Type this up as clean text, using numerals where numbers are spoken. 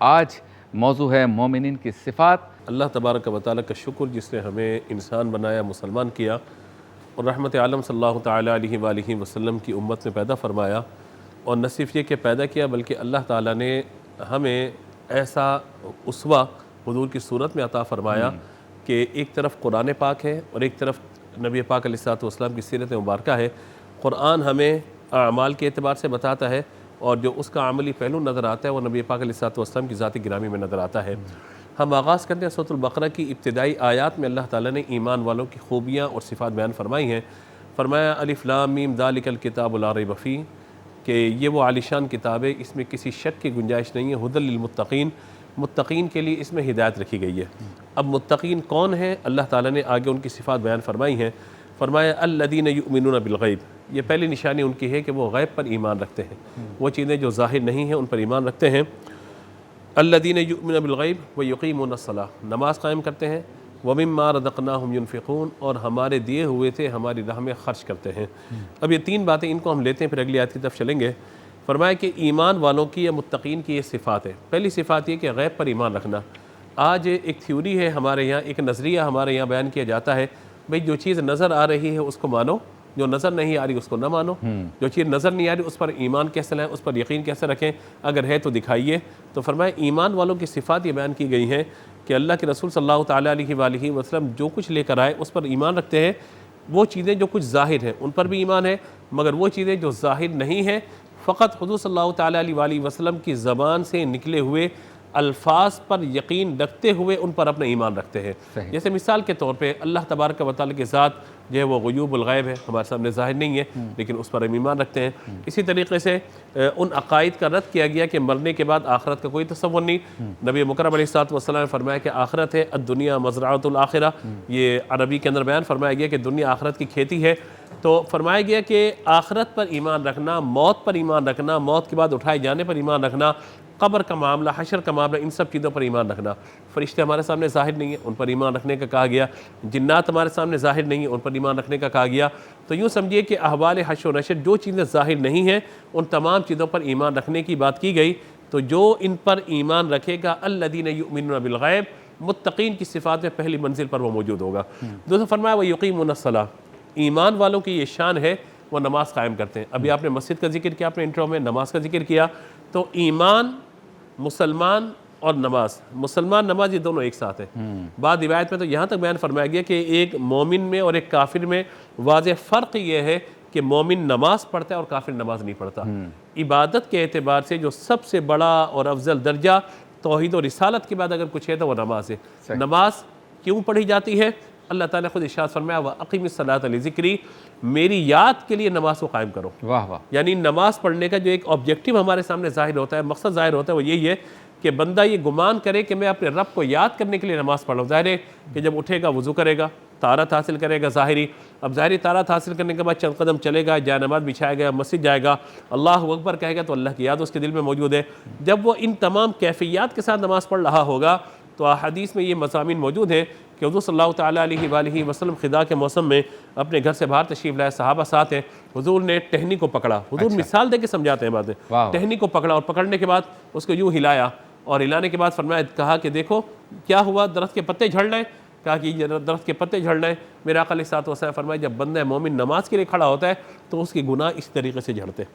आज मौजू है मोमिनीन की सिफ़ात। अल्लाह तबारक व तआला का शुक्र जिसने हमें इंसान बनाया, मुसलमान किया और रहमत आलम सल्लल्लाहु तआला अलैहि वसल्लम की उम्मत में पैदा फरमाया। और न सिर्फ ये कि पैदा किया बल्कि अल्लाह ताला ने हमें ऐसा उसवा हुजूर की सूरत में अता फरमाया कि एक तरफ कुरान पाक है और एक तरफ नबी पाक अलैहिस्सलातु वस्सलाम की सीरत मुबारक है। कुरान हमें अमाल के एतबार से बताता है और जो उसका अमली पहलू नज़र आता है वो नबी पाक अलैहिस्सलातु वस्सलाम की ज़ाती गिरामी में नज़र आता है। हम आगाज़ करते हैं सूरह बकरा की इब्तिदाई आयात में। अल्लाह ताला ने ईमान वालों की खूबियाँ और सिफ़ात बयान फरमाई हैं। फरमाया अलिफ लाम मीम ज़ालिकल किताबु ला रैब फ़ीह, कि ये वो आलिशान किताब है, इसमें किसी शक की गुंजाइश नहीं है। हुदल लिल मुत्तकीन, मुत्तकीन के लिए इसमें हिदायत रखी गई है। अब मुत्तकीन कौन है, अल्लाह ताला ने आगे उनकी सिफ़ात बयान फरमाई हैं। फरमाया अल्लज़ीना युमिनूना बिल गैब, ये पहली निशानी उनकी है कि वो गैब पर ईमान रखते हैं, वो चीज़ें जो ज़ाहिर नहीं हैं उन पर ईमान रखते हैं। अल्लज़ीना युमिनूना बिल गैब व युक़ीमूनस्सलाह, नमाज कायम करते हैं। व मिम्मा रज़क़नाहुम युनफ़िक़ून, और हमारे दिए हुए थे हमारी राह में खर्च करते हैं। अब ये तीन बातें, इनको हम लेते हैं फिर अगली आयत की तरफ चलेंगे। फरमाया कि ईमान वालों की या मुत्तकीन की ये सिफ़ात है। पहली सिफ़ात ये कि गैब पर ईमान रखना। आज एक थ्योरी है हमारे यहाँ, एक नज़रिया हमारे यहाँ बयान किया जाता है, भाई जो चीज़ नज़र आ रही है उसको मानो, जो नज़र नहीं आ रही उसको ना मानो। जो चीज़ नज़र नहीं आ रही उस पर ईमान कैसे लाएं, उस पर यकीन कैसे रखें, अगर है तो दिखाइए। तो फरमाया ईमान वालों की सिफ़ात ये बयान की गई हैं कि अल्लाह के रसूल सल्लल्लाहु तआला अलैहि वसल्लम जो कुछ लेकर आए उस पर ईमान रखते हैं। वो चीज़ें जो कुछ ज़ाहिर हैं उन पर भी ईमान है, मगर वो चीज़ें जो ज़ाहिर नहीं हैं, फ़कत हुज़ूर सल्लल्लाहु तआला अलैहि वसल्लम की ज़बान से निकले हुए अल्फाज पर यकीन रखते हुए उन पर अपना ईमान रखते हैं। जैसे मिसाल के तौर पे अल्लाह तबारक व तआला के ज़ात जो है वो ग़ुयूबुल गैब है, हमारे सामने ज़ाहिर नहीं है, लेकिन उस पर हम ईमान रखते हैं। इसी तरीके से उन अक़ाइद का रद्द किया गया कि मरने के बाद आखिरत का कोई तसव्वुर नहीं। नबी मुकर्रम अलैहिस्सलातु वस्सलाम ने फरमाया कि आखिरत है अद्दुनिया मज़रअतुल आखिरा, ये अरबी के अंदर बयान फरमाया गया कि दुनिया आखिरत की खेती है। तो फरमाया गया कि आखिरत पर ईमान रखना, मौत पर ईमान रखना, मौत के बाद उठाए जाने पर ईमान रखना, कब्र का मामला, हशर का मामला, इन सब चीज़ों पर ईमान रखना। फरिश्ते हमारे सामने ज़ाहिर नहीं है, उन पर ईमान रखने का कहा गया। जिन्नात हमारे सामने ज़ाहिर नहीं है, उन पर ईमान रखने का कहा गया। तो यूँ समझिए कि अहवाल हश्र व नशर, जो चीज़ें ज़ाहिर नहीं हैं उन तमाम चीज़ों पर ईमान रखने की बात की गई। तो जो इन पर ईमान रखेगा अल्लज़ीना युमिनूना बिल गैब, मुत्तकीन की सिफ़ात में पहली मंजिल पर वो मौजूद होगा। दूसरा फरमाया व युक़ीमूनस्सलाह, ईमान वालों की ये शान है वो नमाज कायम करते हैं। अभी आपने मस्जिद का जिक्र किया, आपने इंट्रो में नमाज का जिक्र किया। तो ईमान, मुसलमान और नमाज, मुसलमान नमाज ये दोनों एक साथ हैं। बाद रिवायत में तो यहाँ तक बयान फरमाया गया कि एक मोमिन में और एक काफिर में वाज़ेह फ़र्क ये है कि मोमिन नमाज पढ़ता है और काफिर नमाज नहीं पढ़ता। इबादत के एतबार से जो सबसे बड़ा और अफजल दर्जा तौहीद और रिसालत के बाद अगर कुछ है तो वो नमाज है। नमाज क्यों पढ़ी जाती है? अल्लाह ताला खुद इरशाद फरमाया व अक़ीमिस्सलात लिज़िक्री, मेरी याद के लिए नमाज को कायम करो। वाह वाह। यानी नमाज पढ़ने का जो एक ऑब्जेक्टिव हमारे सामने ज़ाहिर होता है, मकसद ज़ाहिर होता है, वो यही है कि बंदा ये गुमान करे कि मैं अपने रब को याद करने के लिए नमाज़ पढ़ रहा हूँ। ज़ाहिर है कि जब उठेगा वज़ू करेगा, तारत हासिल करेगा ज़ाहिरी। अब ज़ाहिरी तारत हासिल करने के बाद चंद कदम चलेगा, जाए नमाज बिछाएगा, मस्जिद जाएगा, अल्लाह अकबर कहेगा तो अल्लाह की याद उसके दिल में मौजूद है। जब वो इन तमाम कैफियत के साथ नमाज़ पढ़ रहा होगा तो हदीस में ये मज़ामीन मौजूद हैं कि हुज़ूर सल्लल्लाहु तआला अलैहि वसल्लम ख़िदा के मौसम में अपने घर से बाहर तशरीफ़ लाए, सहाबा साथ हैं। हुज़ूर ने टहनी को पकड़ा, हुज़ूर मिसाल दे के समझाते हैं बातें। टहनी को पकड़ा और पकड़ने के बाद उसको यूँ हिलाया और हिलाने के बाद फरमाया, कहा कि देखो क्या हुआ, दरख्त के पत्ते झड़ रहे हैं। कहा कि ये दरख्त के पत्ते झड़ रहे हैं। मेरे आका अलैहिस्सलातु वस्सलाम फरमाया, जब बंदा मोमिन नमाज के लिए खड़ा होता है तो उसके गुनाह इस तरीके से झड़ते हैं।